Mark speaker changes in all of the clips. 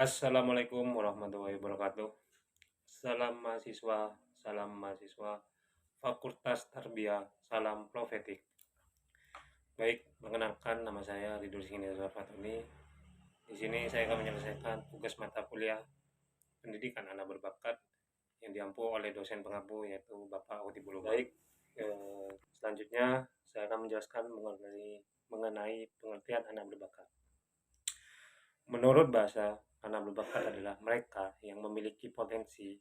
Speaker 1: Assalamualaikum warahmatullahi wabarakatuh. Salam mahasiswa, Fakultas Tarbiyah, salam profetik. Baik, perkenalkan nama saya Ridul Singinazar Fatuni. Di sini saya akan menyelesaikan tugas mata kuliah pendidikan anak berbakat yang diampu oleh dosen pengampu yaitu Bapak Udi Buluba. Baik, selanjutnya saya akan menjelaskan mengenai pengertian anak berbakat. Menurut bahasa, anak berbakat adalah mereka yang memiliki potensi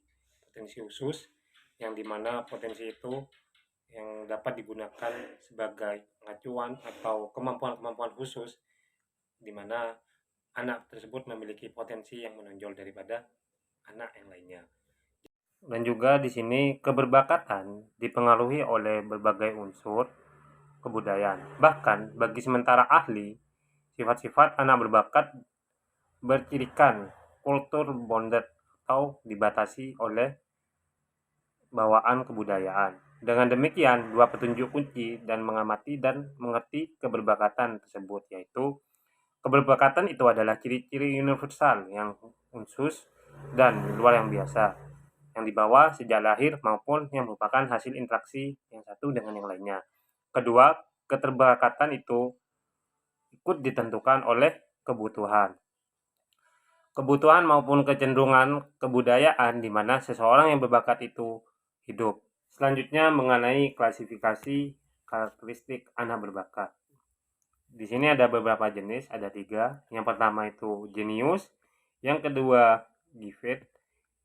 Speaker 1: khusus yang dimana potensi itu yang dapat digunakan sebagai acuan atau kemampuan-kemampuan khusus di mana anak tersebut memiliki potensi yang menonjol daripada anak yang lainnya. Dan juga di sini keberbakatan dipengaruhi oleh berbagai unsur kebudayaan. Bahkan bagi sementara ahli, sifat-sifat anak berbakat bercirikan kultur bonded atau dibatasi oleh bawaan kebudayaan. Dengan demikian, dua petunjuk kunci dan mengamati dan mengerti keberbakatan tersebut, yaitu keberbakatan itu adalah ciri-ciri universal yang khusus dan luar yang biasa, yang dibawa sejak lahir maupun yang merupakan hasil interaksi yang satu dengan yang lainnya. Kedua, keterbakatan itu ikut ditentukan oleh kebutuhan maupun kecenderungan kebudayaan di mana seseorang yang berbakat itu hidup. Selanjutnya mengenai klasifikasi karakteristik anak berbakat. Di sini ada beberapa jenis, ada 3. Yang pertama itu jenius, yang kedua gifted,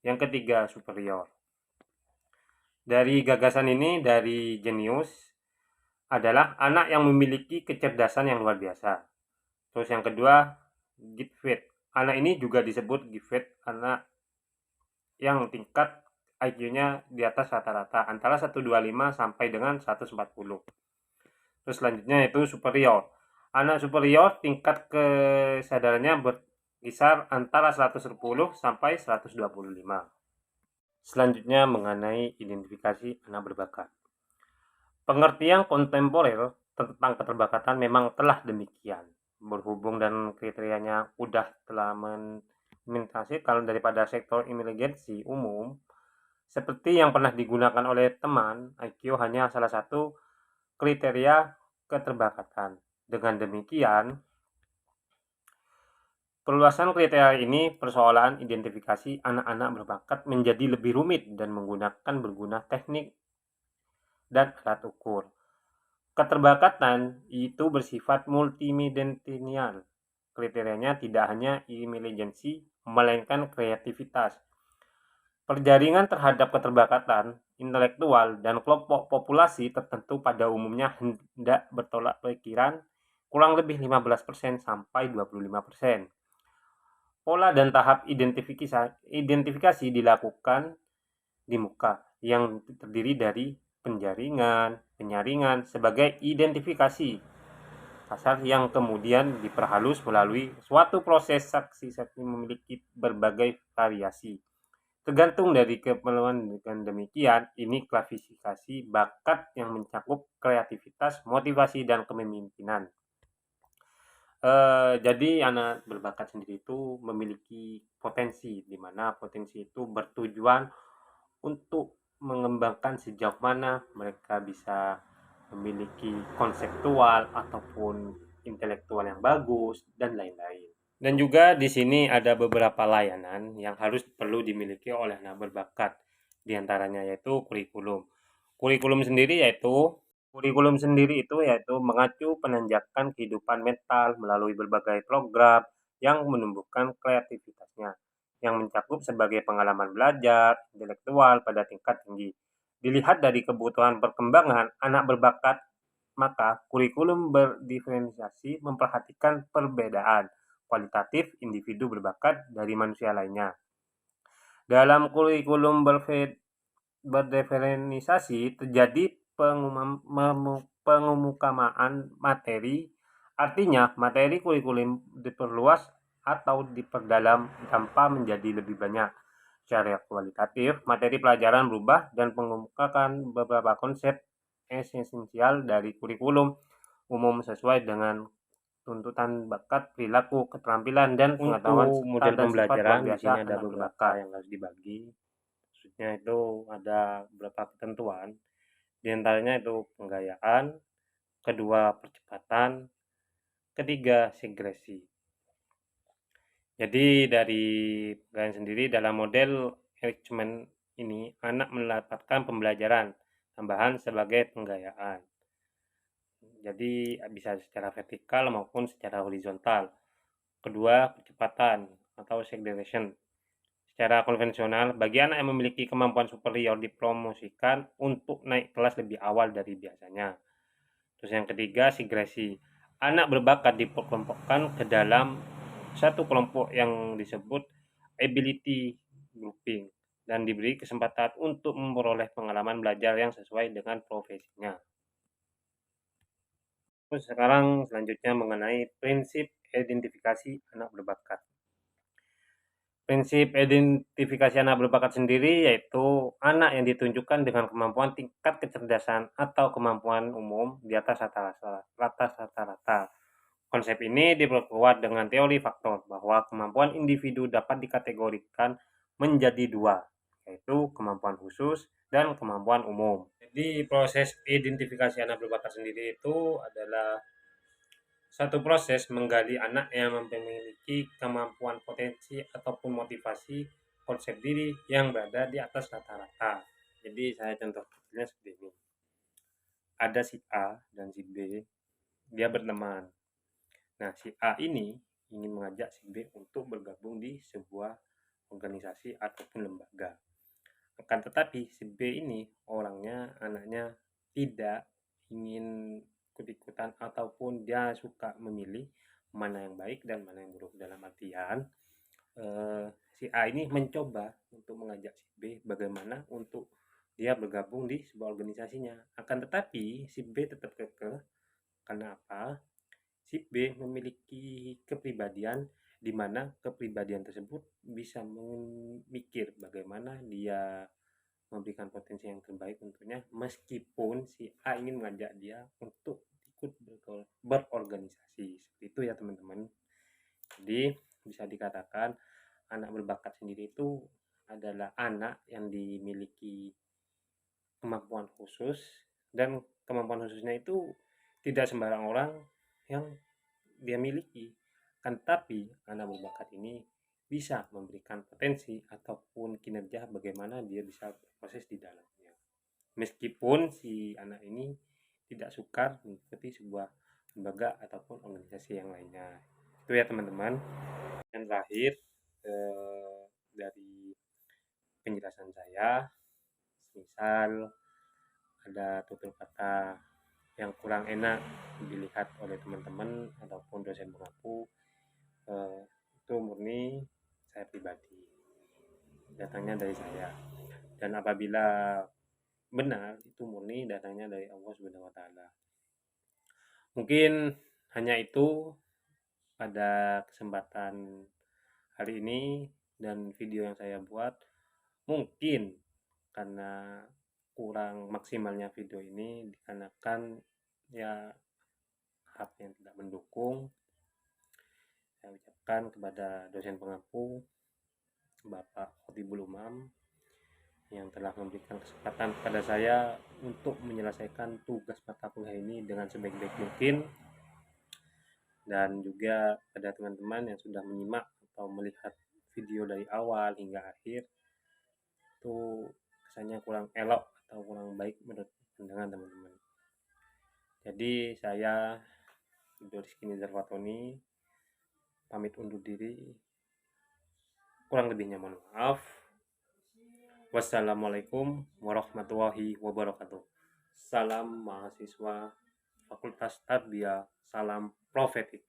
Speaker 1: yang ketiga superior. Dari gagasan ini, dari jenius adalah anak yang memiliki kecerdasan yang luar biasa. Terus yang kedua gifted. Anak ini juga disebut gifted karena yang tingkat IQ-nya di atas rata-rata antara 125 sampai dengan 140. Terus selanjutnya itu superior. Anak superior tingkat kesadarannya berkisar antara 110 sampai 125. Selanjutnya mengenai identifikasi anak berbakat. Pengertian kontemporer tentang keterbakatan memang telah demikian. Berhubung dan kriterianya telah mendominasi kalau daripada sektor inteligensi umum, seperti yang pernah digunakan oleh teman, IQ hanya salah satu kriteria keterbakatan. Dengan demikian, perluasan kriteria ini persoalan identifikasi anak-anak berbakat menjadi lebih rumit dan berguna teknik dan alat ukur. Keterbakatan itu bersifat multidimensional. Kriterianya tidak hanya intelijensi, melainkan kreativitas. Perjaringan terhadap keterbakatan intelektual dan kelompok populasi tertentu pada umumnya hendak bertolak pikiran kurang lebih 15% sampai 25%. Pola dan tahap identifikasi dilakukan di muka yang terdiri dari penyaringan sebagai identifikasi kasar yang kemudian diperhalus melalui suatu proses saksi-saksi memiliki berbagai variasi. Tergantung dari keperluan. Dengan demikian, ini klasifikasi bakat yang mencakup kreativitas, motivasi, dan kepemimpinan. Jadi anak berbakat sendiri itu memiliki potensi, di mana potensi itu bertujuan untuk mengembangkan sejauh mana mereka bisa memiliki konseptual ataupun intelektual yang bagus dan lain-lain. Dan juga di sini ada beberapa layanan yang perlu dimiliki oleh anak berbakat. Di antaranya yaitu kurikulum. Kurikulum sendiri itu yaitu mengacu penanjakan kehidupan mental melalui berbagai program yang menumbuhkan kreativitasnya, yang mencakup sebagai pengalaman belajar intelektual pada tingkat tinggi. Dilihat dari kebutuhan perkembangan anak berbakat, maka kurikulum berdiferensiasi memperhatikan perbedaan kualitatif individu berbakat dari manusia lainnya. Dalam kurikulum berdiferensiasi terjadi pengemukamaan materi, artinya materi kurikulum diperluas atau diperdalam tanpa menjadi lebih banyak. Secara kualitatif, materi pelajaran berubah dan mengemukakan beberapa konsep esensial dari kurikulum umum sesuai dengan tuntutan bakat, perilaku, keterampilan, dan pengetahuan
Speaker 2: Untuk
Speaker 1: serta
Speaker 2: model
Speaker 1: dan sifat luar
Speaker 2: pembelajaran di
Speaker 1: biasa
Speaker 2: sini ada
Speaker 1: anak
Speaker 2: beberapa
Speaker 1: berbakat.
Speaker 2: yang harus dibagi. Maksudnya itu ada beberapa ketentuan. Di antaranya itu penggayaan, kedua percepatan, ketiga segresi. Jadi dari penggayaan sendiri dalam model enrichment ini anak mendapatkan pembelajaran tambahan sebagai penggayaan. Jadi bisa secara vertikal maupun secara horizontal. Kedua, percepatan atau acceleration. Secara konvensional, bagi anak yang memiliki kemampuan superior dipromosikan untuk naik kelas lebih awal dari biasanya. Terus yang ketiga, segresi. Anak berbakat dikelompokkan ke dalam satu kelompok yang disebut ability grouping dan diberi kesempatan untuk memperoleh pengalaman belajar yang sesuai dengan profesinya. Terus sekarang selanjutnya mengenai prinsip identifikasi anak berbakat. Prinsip identifikasi anak berbakat sendiri yaitu anak yang ditunjukkan dengan kemampuan tingkat kecerdasan atau kemampuan umum di atas rata-rata. Konsep ini diperkuat dengan teori faktor bahwa kemampuan individu dapat dikategorikan menjadi dua, yaitu kemampuan khusus dan kemampuan umum. Jadi proses identifikasi anak berbakat sendiri itu adalah satu proses menggali anak yang memiliki kemampuan potensi ataupun motivasi konsep diri yang berada di atas rata-rata. Jadi saya contoh kecilnya seperti ini. Ada si A dan si B, dia berteman. Nah, si A ini ingin mengajak si B untuk bergabung di sebuah organisasi ataupun lembaga. Akan tetapi si B ini anaknya tidak ingin ikut-ikutan ataupun dia suka memilih mana yang baik dan mana yang buruk. Dalam artian si A ini mencoba untuk mengajak si B bagaimana untuk dia bergabung di sebuah organisasinya. Akan tetapi si B tetap kekeh. Karena apa? Si B memiliki kepribadian di mana kepribadian tersebut bisa memikir bagaimana dia memberikan potensi yang terbaik untuknya meskipun si A ingin mengajak dia untuk ikut berorganisasi. Seperti itu ya teman-teman. Jadi bisa dikatakan anak berbakat sendiri itu adalah anak yang dimiliki kemampuan khusus, dan kemampuan khususnya itu tidak sembarang orang yang dia miliki. Kan tapi anak berbakat ini bisa memberikan potensi ataupun kinerja bagaimana dia bisa berproses di dalamnya. Meskipun si anak ini tidak suka mengikuti sebuah lembaga ataupun organisasi yang lainnya. Itu ya teman-teman. Yang terakhir dari penjelasan saya, misal ada tutur kata yang kurang enak dilihat oleh teman-teman ataupun dosen mengaku, itu murni saya pribadi, datangnya dari saya. Dan apabila benar, itu murni datangnya dari Allah Subhanahu wa taala. Mungkin hanya itu pada kesempatan hari ini dan video yang saya buat. Mungkin karena kurang maksimalnya video ini dikarenakan ya HP yang tidak mendukung. Saya ucapkan kepada dosen pengaku Bapak Khotibul Umam yang telah memberikan kesempatan kepada saya untuk menyelesaikan tugas mata kuliah ini dengan sebaik-baik mungkin, dan juga pada teman-teman yang sudah menyimak atau melihat video dari awal hingga akhir itu kesannya kurang elok atau kurang baik menurut pandangan teman-teman. Jadi saya Rizky Nizar Fatoni pamit undur diri. Kurang lebihnya mohon maaf. Wassalamualaikum warahmatullahi wabarakatuh. Salam mahasiswa Fakultas Tarbiyah, salam profetik.